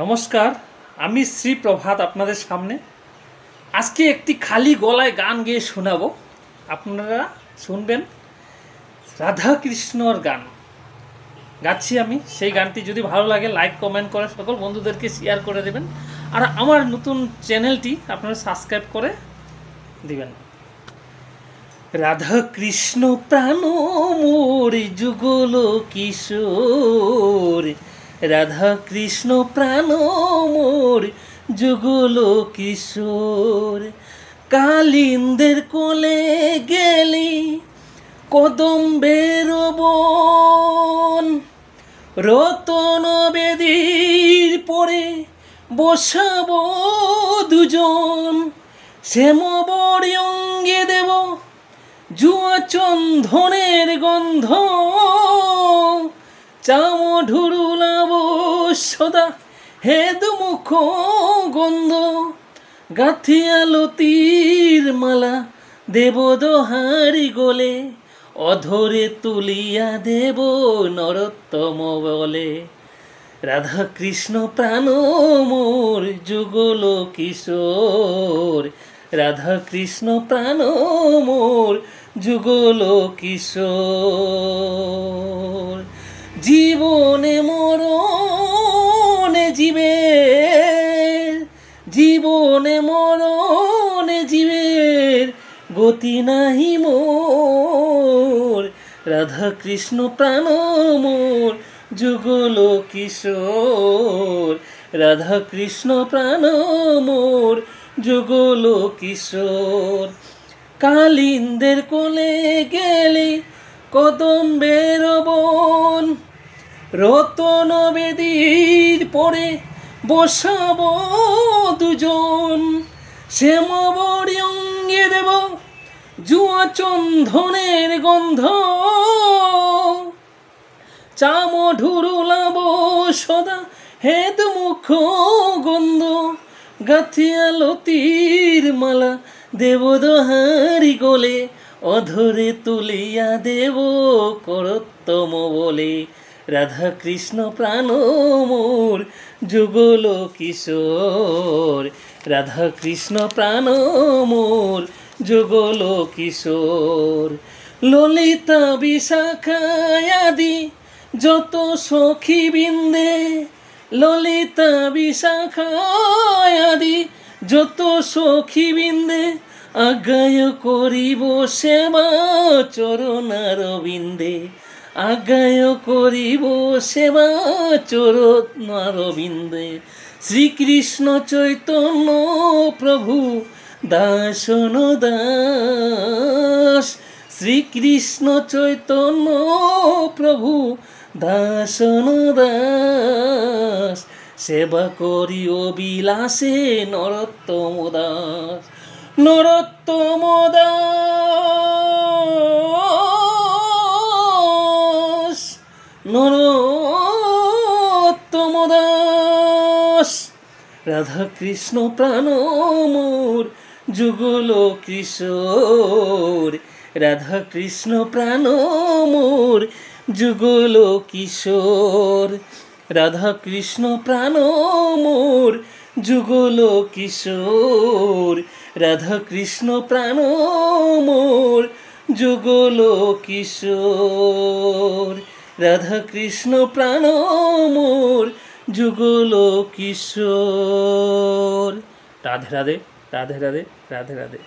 নমস্কার, আমি শ্রী প্রভাত আপনাদের সামনে আজকে একটি খালি গলায় গান গেয়ে শোনাবো। আপনারা শুনবেন। রাধা কৃষ্ণর গান গাচ্ছি আমি। সেই গানটি যদি ভালো লাগে লাইক কমেন্ট করে সকল বন্ধুদেরকে শেয়ার করে দেবেন। আর আমার নতুন চ্যানেলটি আপনারা সাবস্ক্রাইব করে দিবেন। রাধা কৃষ্ণ প্রাণ মোর যুগল কিশোর, রাধা কৃষ্ণ প্রাণ মোর যুগল কিশোর। কালিন্দের কোলে গেলি কদম্বের বন, রতন বেদীর পরে বসাব দুজন। শ্যামবরী অঙ্গে দেব জুয়া চন্ধনের গন্ধ, চাম ঢুরুলাব সদা হেদুমুখ গন্ধ। গাথিয়া লতির মালা দেব দোহারি গোলে, অধরে তুলিয়া দেব নরোত্তম বলে। রাধা কৃষ্ণ প্রাণ মোর যুগল কিশোর, রাধা কৃষ্ণ প্রাণ মোর যুগল কিশোর। জীবনে মরণে জীবের, জীবনে মরণে জীবের গতি নাহি মোর। রাধা কৃষ্ণ প্রাণ মোর যুগল কিশোর, রাধা কৃষ্ণ প্রাণ মোর যুগল কিশোর। কালিন্দের কোলে গেলে কদম্বের বন, রতন বেদীর পরে বসাব দুজন। শ্যামবরী অঙ্গে দেব জুয়া চন্ধনের গন্ধ, চাম ঢুরুলাব সদা হেদুমুখ গন্ধ। গাথিয়া লতির মালা দেব দোহারি গোলে, অধরে তুলিয়া দেব করোত্তম বলে। রাধা কৃষ্ণ প্রাণ মোর যুগল কিশোর, রাধা কৃষ্ণ প্রাণ মোর যুগল কিশোর। ললিতা বিশাখায়াদি যত সখী বৃন্দে, ললিতা বিশাখায়াদি যত সখী বৃন্দে আজ্ঞায় করিব সেবা চরণার বিন্দে। আজ্ঞায় করিব সেবা চরণার বিন্দে। শ্রীকৃষ্ণ চৈতন্য প্রভু দাসন দাস, শ্রীকৃষ্ণ চৈতন্য প্রভু দাসন দাস। সেবা করি অবিলাসে নরোত্তম দাস, নরোত্তম দাস, নরোত্তম দাস। রাধা কৃষ্ণ প্রাণ মোর যুগল কিশোর, রাধা কৃষ্ণ প্রাণ মোর যুগল কিশোর। রাধা কৃষ্ণ প্রাণ মোর যুগল কিশোর, রাধা কৃষ্ণ প্রাণ মোর যুগল কিশোর, রাধা কৃষ্ণ প্রাণ মোর যুগল কিশোর। রাধে রাধে, রাধে রাধে, রাধে রাধে।